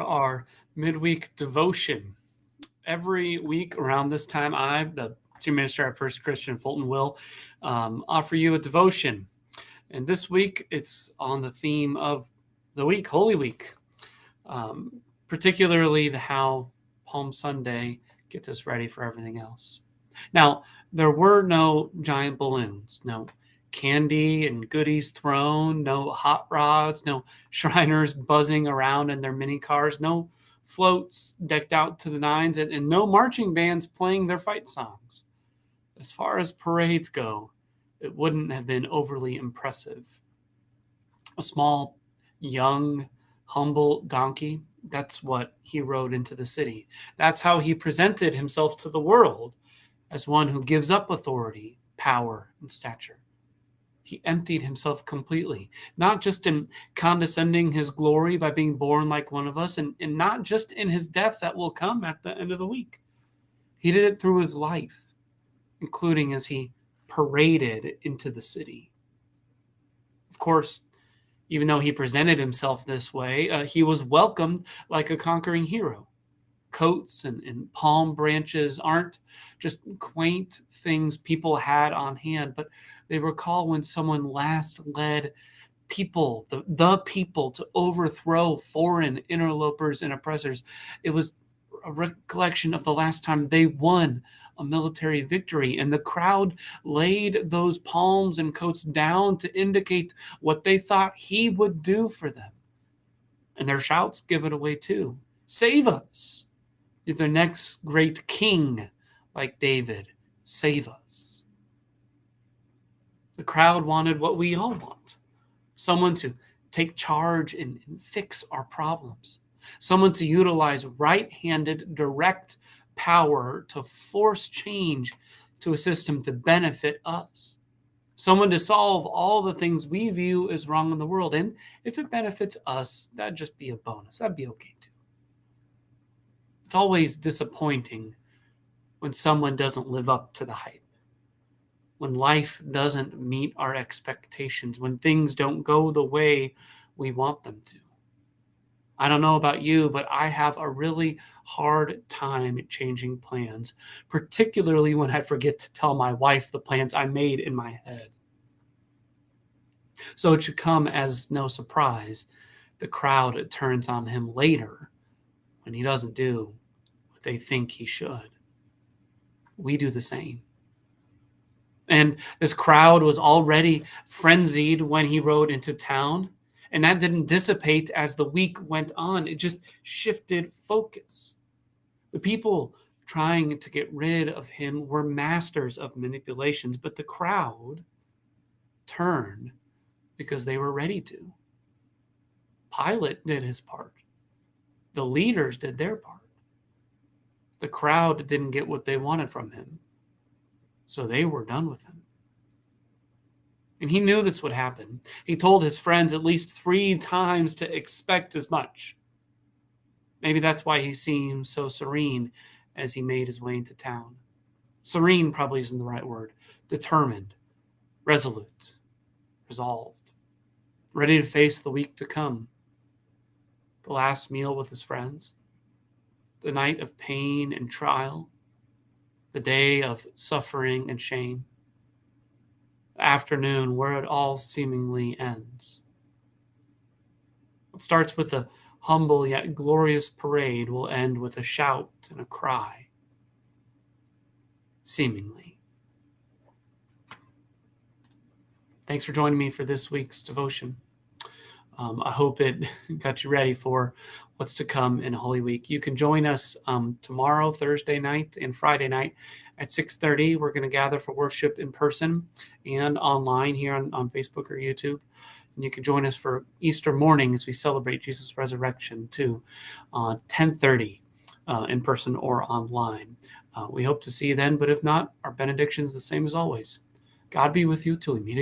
Our midweek devotion. Every week around this time, I, the senior minister at First Christian Fulton, will offer you a devotion. And this week, it's on the theme of the week, Holy Week, particularly how Palm Sunday gets us ready for everything else. Now, there were no giant balloons, no candy and goodies thrown, no hot rods, no Shriners buzzing around in their mini cars, no floats decked out to the nines, and no marching bands playing their fight songs. As far as parades go, it wouldn't have been overly impressive. A small, young, humble donkey, that's what he rode into the city. That's how he presented himself to the world, as one who gives up authority, power, and stature. He emptied himself completely, not just in condescending his glory by being born like one of us, and not just in his death that will come at the end of the week. He did it through his life, including as he paraded into the city. Of course, even though he presented himself this way, he was welcomed like a conquering hero. Coats and palm branches aren't just quaint things people had on hand, but they recall when someone last led people, the people, to overthrow foreign interlopers and oppressors. It was a recollection of the last time they won a military victory, and the crowd laid those palms and coats down to indicate what they thought he would do for them. And their shouts give it away too. Save us! The next great king like David, save us. The crowd wanted what we all want. Someone to take charge and fix our problems. Someone to utilize right-handed direct power to force change to a system to benefit us. Someone to solve all the things we view as wrong in the world. And if it benefits us, that'd just be a bonus. That'd be okay too. It's always disappointing when someone doesn't live up to the hype, when life doesn't meet our expectations, when things don't go the way we want them to. I don't know about you, but I have a really hard time changing plans, particularly when I forget to tell my wife the plans I made in my head. So it should come as no surprise the crowd turns on him later when he doesn't do what they think he should. We do the same. And this crowd was already frenzied when he rode into town, and that didn't dissipate as the week went on. It just shifted focus. The people trying to get rid of him were masters of manipulations, but the crowd turned because they were ready to. Pilate did his part. The leaders did their part. The crowd didn't get what they wanted from him, so they were done with him. And he knew this would happen. He told his friends at least 3 times to expect as much. Maybe that's why he seemed so serene as he made his way into town. Serene probably isn't the right word. Determined, resolute, resolved, ready to face the week to come. The last meal with his friends, the night of pain and trial, the day of suffering and shame, the afternoon where it all seemingly ends. What starts with a humble yet glorious parade will end with a shout and a cry, seemingly. Thanks for joining me for this week's devotion. I hope it got you ready for what's to come in Holy Week. You can join us tomorrow, Thursday night, and Friday night at 6:30. We're going to gather for worship in person and online here on Facebook or YouTube. And you can join us for Easter morning as we celebrate Jesus' resurrection too, 10:30 in person or online. We hope to see you then, but if not, our benediction's the same as always. God be with you till we meet again.